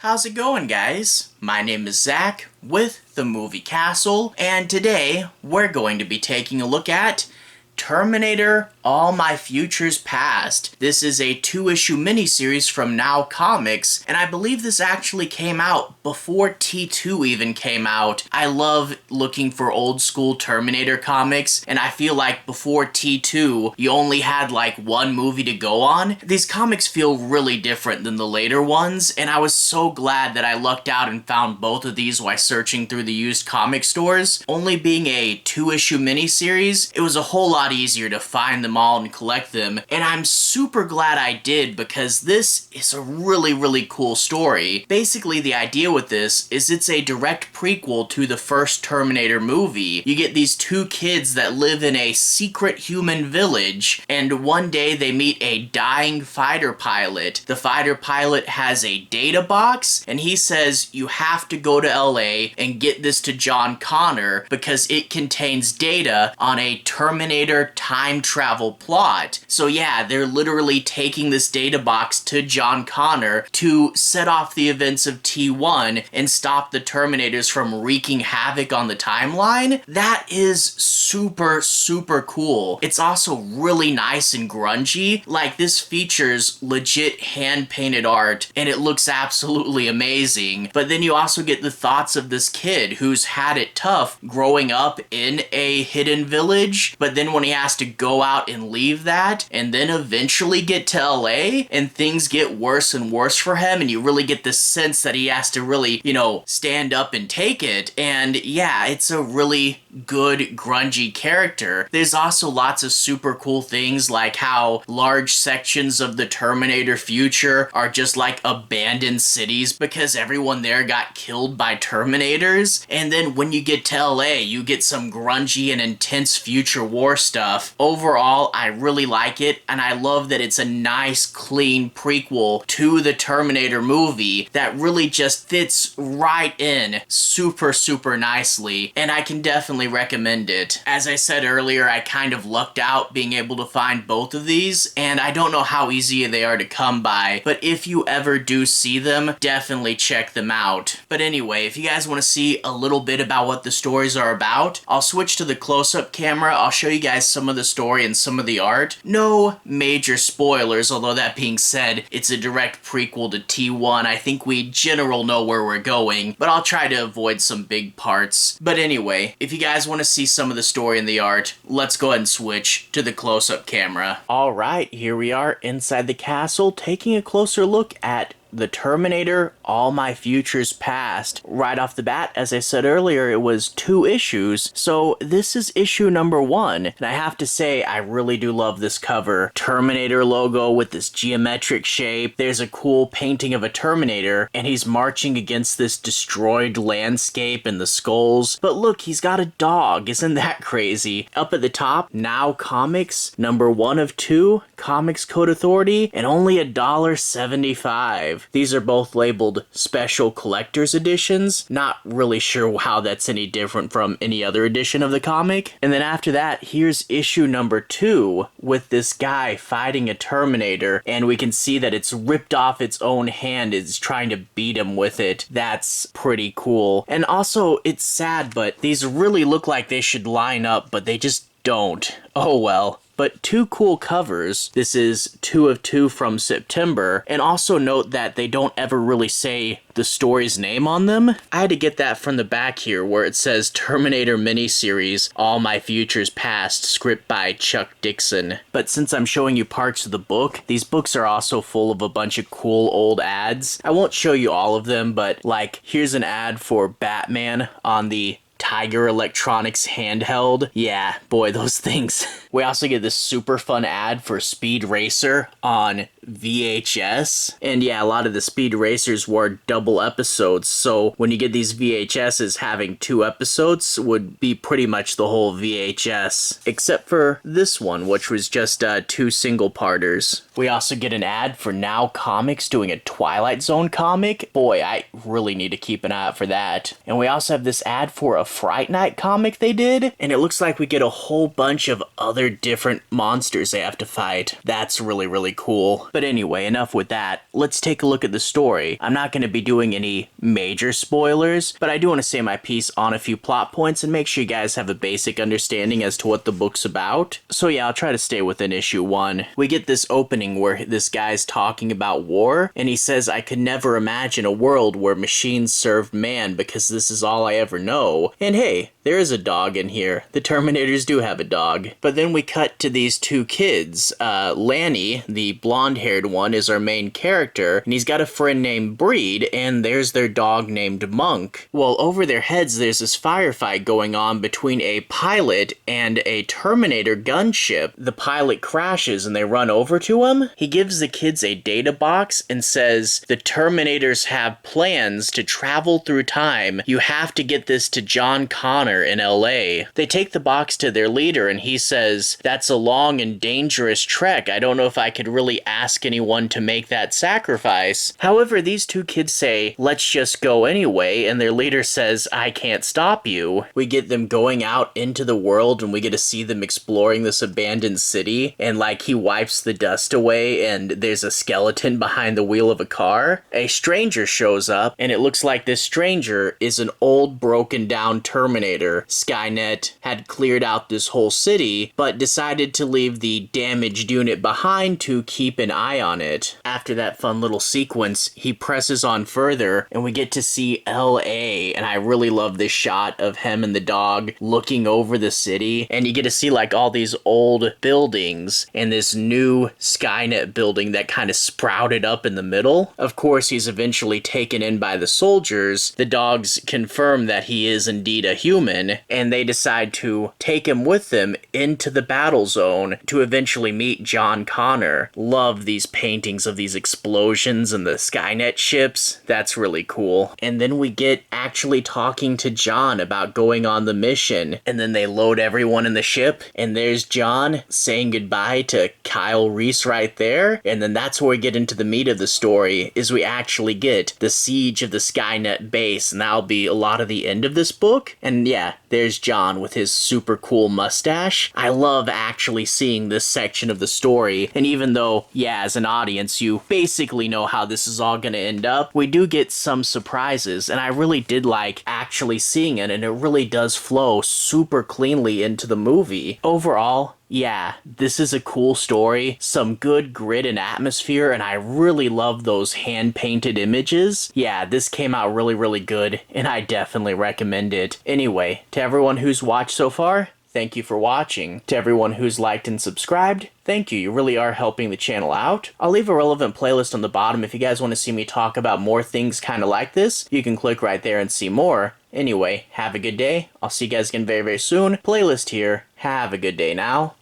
How's it going, guys? My name is Zach with the Movie Castle, and today we're going to be taking a look at Terminator All My Futures Past. This is a 2-issue miniseries from Now Comics, and I believe this actually came out before T2 even came out. I love looking for old school Terminator comics, and I feel like before T2, you only had like one movie to go on. These comics feel really different than the later ones, and I was so glad that I lucked out and found both of these while searching through the used comic stores. Only being a 2-issue miniseries, it was a whole lot easier to find them all and collect them, and I'm super glad I did because this is a really cool story. Basically, the idea with this is it's a direct prequel to the first Terminator movie. You get these two kids that live in a secret human village, and one day they meet a dying fighter pilot. The fighter pilot has a data box, and he says you have to go to LA and get this to John Connor because it contains data on a Terminator time travel plot. So yeah, they're literally taking this data box to John Connor to set off the events of T1 and stop the Terminators from wreaking havoc on the timeline. That is super cool. It's also really nice and grungy. Like, this features legit hand-painted art and it looks absolutely amazing. But then you also get the thoughts of this kid who's had it tough growing up in a hidden village, but then when he has to go out and leave that and then eventually get to LA and things get worse and worse for him, and you really get the sense that he has to really, stand up and take it. And yeah, it's a really good grungy character. There's also lots of super cool things like how large sections of the Terminator future are just like abandoned cities because everyone there got killed by Terminators. And then when you get to LA, you get some grungy and intense future war stuff. Overall, I really like it, and I love that it's a nice, clean prequel to the Terminator movie that really just fits right in super nicely, and I can definitely recommend it. As I said earlier, I kind of lucked out being able to find both of these, and I don't know how easy they are to come by, but if you ever do see them, definitely check them out. But anyway, if you guys want to see a little bit about what the stories are about, I'll switch to the close-up camera. I'll show you guys some of the story and some of the art. No major spoilers, although that being said, it's a direct prequel to T1. I think we generally know where we're going, but I'll try to avoid some big parts. But anyway, if you guys want to see some of the story and the art, let's go ahead and switch to the close-up camera. Alright, here we are inside the castle, taking a closer look at the Terminator All My Futures Past. Right off the bat, as I said earlier, it was 2 issues, so this is issue number 1, and I have to say, I really do love this cover. Terminator logo with this geometric shape. There's a cool painting of a Terminator, and he's marching against this destroyed landscape and the skulls. But look, he's got a dog. Isn't that crazy? Up at the top, Now Comics, number 1 of 2, Comics Code Authority, and only $1.75. These are both labeled Special Collector's Editions. Not really sure how that's any different from any other edition of the comic. And then after that, here's issue number 2 with this guy fighting a Terminator, and we can see that it's ripped off its own hand. It's trying to beat him with it. That's pretty cool. And also, it's sad, but these really look like they should line up, but they just don't. Oh well. But 2 cool covers. This is 2 of 2 from September. And also note that they don't ever really say the story's name on them. I had to get that from the back here where it says Terminator miniseries All My Futures Past, script by Chuck Dixion. But since I'm showing you parts of the book, these books are also full of a bunch of cool old ads. I won't show you all of them, but like, here's an ad for Batman on the Tiger Electronics handheld. Yeah, boy, those things. We also get this super fun ad for Speed Racer on VHS. And yeah, a lot of the Speed Racers were double episodes, so when you get these VHSs, having 2 episodes would be pretty much the whole VHS. Except for this one, which was just 2 single-parters. We also get an ad for Now Comics doing a Twilight Zone comic. Boy, I really need to keep an eye out for that. And we also have this ad for a Fright Night comic they did, and it looks like we get a whole bunch of other different monsters they have to fight. That's really cool. But But anyway, enough with that. Let's take a look at the story. I'm not going to be doing any major spoilers, but I do want to say my piece on a few plot points and make sure you guys have a basic understanding as to what the book's about. So yeah, I'll try to stay within issue 1. We get this opening where this guy's talking about war, and he says, I could never imagine a world where machines served man because this is all I ever know. And hey, there is a dog in here. The Terminators do have a dog. But then we cut to these two kids. Lanny, the blonde-haired one, is our main character, and he's got a friend named Breed, and there's their dog named Monk. Well, over their heads, there's this firefight going on between a pilot and a Terminator gunship. The pilot crashes, and they run over to him. He gives the kids a data box and says, the Terminators have plans to travel through time. You have to get this to John Connor in LA. They take the box to their leader, and he says, that's a long and dangerous trek. I don't know if I could really ask anyone to make that sacrifice. However, these two kids say, let's just go anyway, and their leader says, I can't stop you. We get them going out into the world, and we get to see them exploring this abandoned city, and like he wipes the dust away, and there's a skeleton behind the wheel of a car. A stranger shows up, and it looks like this stranger is an old broken down Terminator. Skynet had cleared out this whole city, but decided to leave the damaged unit behind to keep an eye on it. After that fun little sequence, he presses on further, and we get to see LA, and I really love this shot of him and the dog looking over the city, and you get to see like all these old buildings and this new Skynet building that kind of sprouted up in the middle. Of course, he's eventually taken in by the soldiers. The dogs confirm that he is indeed a human, and they decide to take him with them into the battle zone to eventually meet John Connor. Love these paintings of these explosions and the Skynet ships. That's really cool. And then we get actually talking to John about going on the mission, and then they load everyone in the ship, and there's John saying goodbye to Kyle Reese right there. And then that's where we get into the meat of the story, is we actually get the siege of the Skynet base, and that'll be a lot of the end of this book. And yeah, there's John with his super cool mustache. I love actually seeing this section of the story, and even though, yeah, as an audience, you basically know how this is all gonna end up, we do get some surprises, and I really did like actually seeing it, and it really does flow super cleanly into the movie. Overall, yeah, this is a cool story, some good grit and atmosphere, and I really love those hand-painted images. Yeah, this came out really, really good, and I definitely recommend it. Anyway, to everyone who's watched so far, thank you for watching. To everyone who's liked and subscribed, thank you. You really are helping the channel out. I'll leave a relevant playlist on the bottom if you guys want to see me talk about more things kind of like this. You can click right there and see more. Anyway, have a good day. I'll see you guys again very, very soon. Playlist here. Have a good day now.